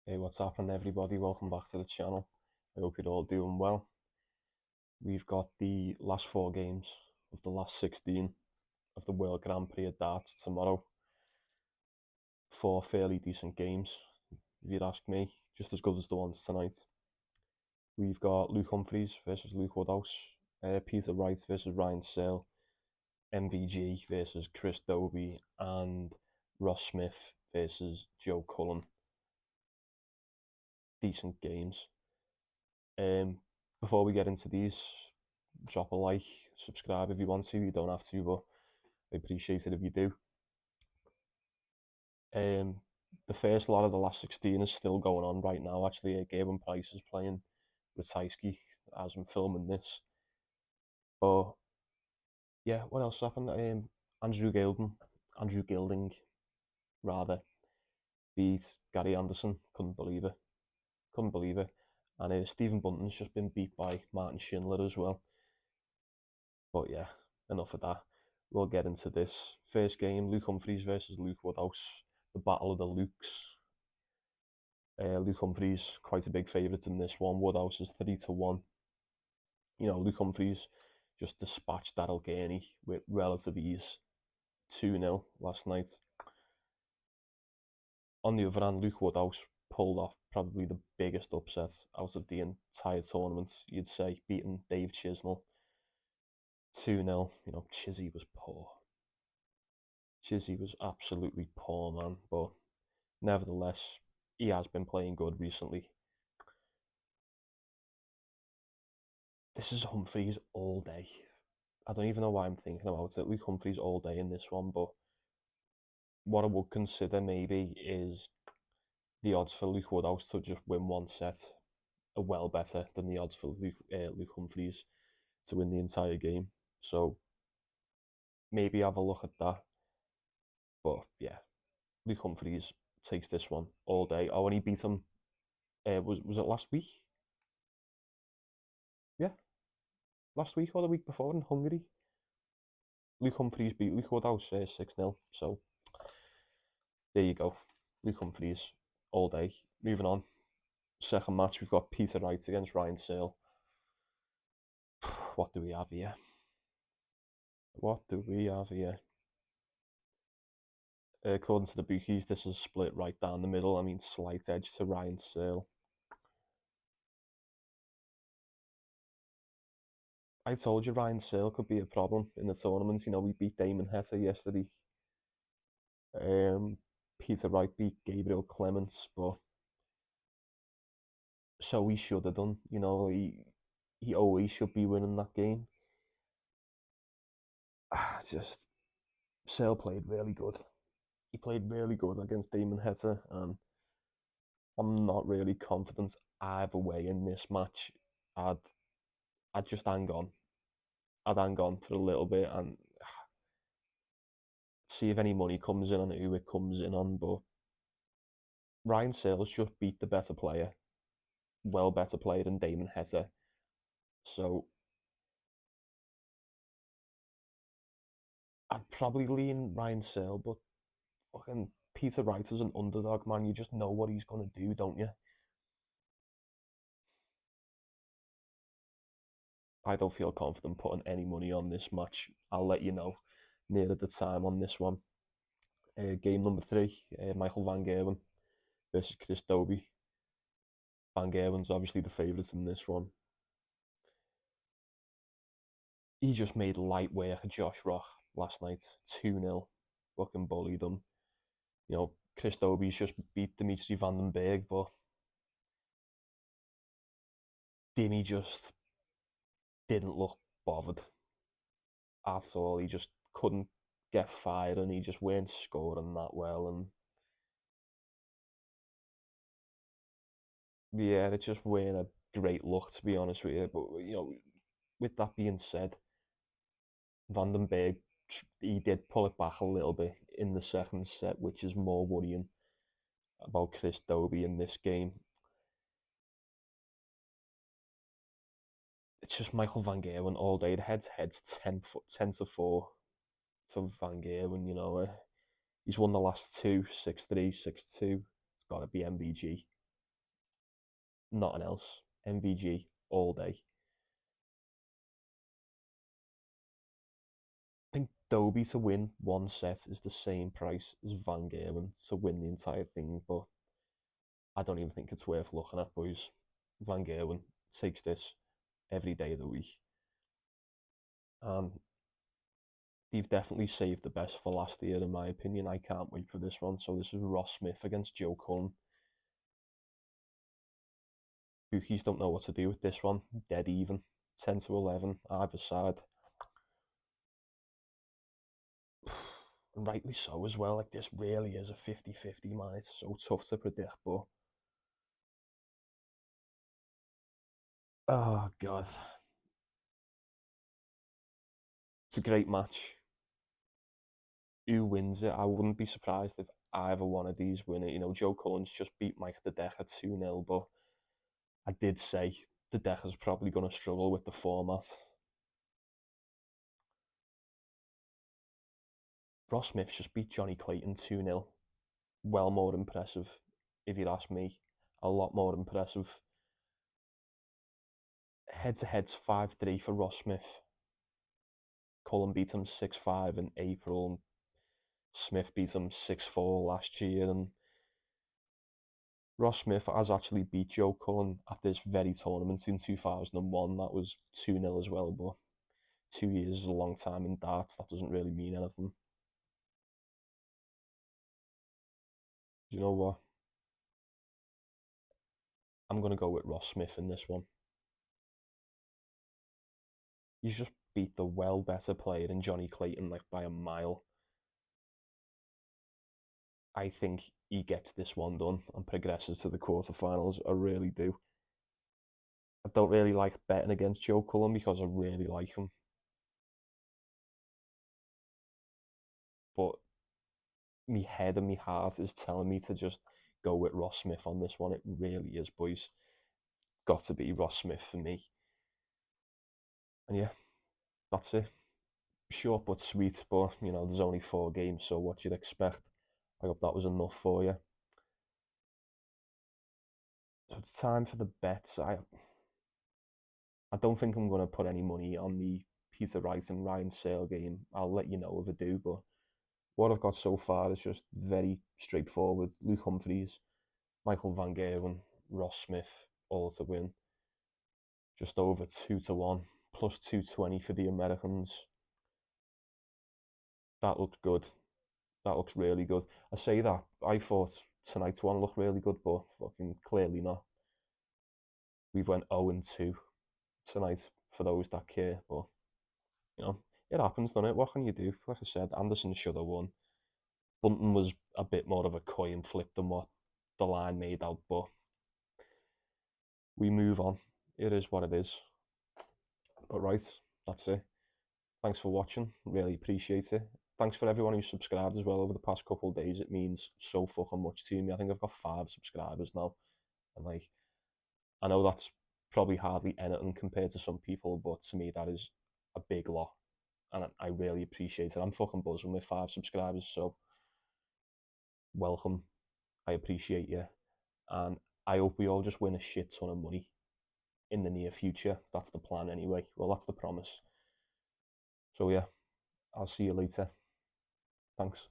Hey, what's happening, everybody? Welcome back to the channel. I hope you're all doing well. We've got the last four games of the last 16 of the World Grand Prix of Darts tomorrow. Four fairly decent games, if you'd ask me, just as good as the ones tonight. We've got Luke Humphries versus Luke Woodhouse, Peter Wright versus Ryan Searle, MVG versus Chris Dobie, and Ross Smith versus Joe Cullen. Decent games. Before we get into these, drop a like, subscribe if you want to. You don't have to, but I appreciate it if you do. The first lot of the last 16 is still going on right now. Actually, Gaben Price is playing with Tyski as I'm filming this. But yeah, what else happened? Andrew Gilding, rather, beat Gary Anderson. Couldn't believe it. Couldn't believe it. And Stephen Bunton's just been beat by Martin Schindler as well. But yeah, enough of that. We'll get into this. First game, Luke Humphries versus Luke Woodhouse. The Battle of the Lukes. Luke Humphries, quite a big favourite in this one. Woodhouse is 3-1. You know, Luke Humphries just dispatched Daryl Gurney with relative ease. 2-0 last night. On the other hand, Luke Woodhouse pulled off probably the biggest upset out of the entire tournament, you'd say, beating Dave Chisnell 2-0. You know, Chizzy was poor. Chizzy was absolutely poor, man, but nevertheless, he has been playing good recently. This is Humphries all day. I don't even know why I'm thinking about it. Luke Humphries all day in this one, but what I would consider maybe is the odds for Luke Woodhouse to just win one set are well better than the odds for Luke Humphries to win the entire game. So maybe have a look at that. But yeah, Luke Humphries takes this one all day. Oh, and he beat him. Was it last week? Yeah, last week or the week before in Hungary. Luke Humphries beat Luke Woodhouse 6-0. So there you go. Luke Humphries all day. Moving on. Second match, we've got Peter Wright against Ryan Searle. What do we have here? What do we have here? According to the bookies, this is split right down the middle. I mean, slight edge to Ryan Searle. I told you Ryan Searle could be a problem in the tournament. You know, we beat Damon Heta yesterday. Peter Wright beat Gabriel Clements, but so he should have done. You know, he always should be winning that game. Just Searle played really good. He played really good against Damon Heta, and I'm not really confident either way in this match. I'd I'd just hang on. I'd hang on for a little bit and see if any money comes in on who it comes in on. But Ryan Searle's just beat the better player, well better player than Damon Heta. So I'd probably lean Ryan Searle, but fucking Peter Wright is an underdog, man. You just know what he's gonna do, don't you? I don't feel confident putting any money on this match. I'll let you know nearer the time on this one. Game number three, Michael Van Gerwen versus Chris Dobie. Van Gerwen's obviously the favourite in this one. He just made light work of Josh Rock last night, 2-0. Fucking bullied him. You know, Chris Dobie's just beat Dimitri Vandenberg, but Dimmy just didn't look bothered at all. He just couldn't get fired and he just weren't scoring that well. And yeah, it just weren't a great look, to be honest with you. But, you know, with that being said, Vandenberg, he did pull it back a little bit in the second set, which is more worrying about Chris Dobie in this game. It's just Michael Van Gerwen all day. The head's 10-4 for Van Gerwen. You know, he's won the last two, 6-3, 6-2. It's got to be MVG. nothing else. MVG all day. I think Dobie to win one set is the same price as Van Gerwen to win the entire thing, but I don't even think it's worth looking at, boys. Van Gerwen takes this every day of the week. And they've definitely saved the best for last year, in my opinion. I can't wait for this one. So this is Ross Smith against Joe Cullen. Bookies don't know what to do with this one. Dead even. 10 to 11, either side. And rightly so as well. Like, this really is a 50-50, man. It's so tough to predict, but... Oh, God. It's a great match. Who wins it? I wouldn't be surprised if either one of these win it. You know, Joe Cullen's just beat Mike the Decker 2-0, but I did say the Decker's probably going to struggle with the format. Ross Smith just beat Johnny Clayton 2-0. Well more impressive, if you'd ask me. A lot more impressive. Head to head's 5-3 for Ross Smith. Cullen beat him 6-5 in April. Smith beat him 6-4 last year. And Ross Smith has actually beat Joe Cullen at this very tournament in 2001. That was 2-0 as well, but 2 years is a long time in darts. That doesn't really mean anything. Do you know what? I'm going to go with Ross Smith in this one. He's just beat the well better player in Johnny Clayton, like, by a mile. I think he gets this one done and progresses to the quarterfinals. I really do. I don't really like betting against Joe Cullen because I really like him. But me head and me heart is telling me to just go with Ross Smith on this one. It really is, boys. Got to be Ross Smith for me. And yeah, that's it. Short but sweet, but you know, there's only 4 games, so what you'd expect. I hope that was enough for you. So it's time for the bets. I don't think I'm going to put any money on the Peter Wright and Ryan Sale game. I'll let you know if I do, but what I've got so far is just very straightforward. Luke Humphries, Michael Van Gerwen, Ross Smith, all to win. Just over 2-1, plus 220 for the Americans. That looks good. That looks really good. I say that, I thought tonight's one looked really good, but fucking clearly not. We've went 0-2 tonight for those that care, but you know, it happens, doesn't it? What can you do? Like I said, Anderson should have won. Bunton was a bit more of a coin flip than what the line made out, but we move on. It is what it is. But right, that's it. Thanks for watching. Really appreciate it. Thanks for everyone who's subscribed as well over the past couple of days. It means so fucking much to me. I think I've got 5 subscribers now. And like, I know that's probably hardly anything compared to some people, but to me that is a big lot. And I really appreciate it. I'm fucking buzzing with 5 subscribers, so welcome. I appreciate you. And I hope we all just win a shit ton of money in the near future. That's the plan anyway. Well, that's the promise. So yeah, I'll see you later. Thanks.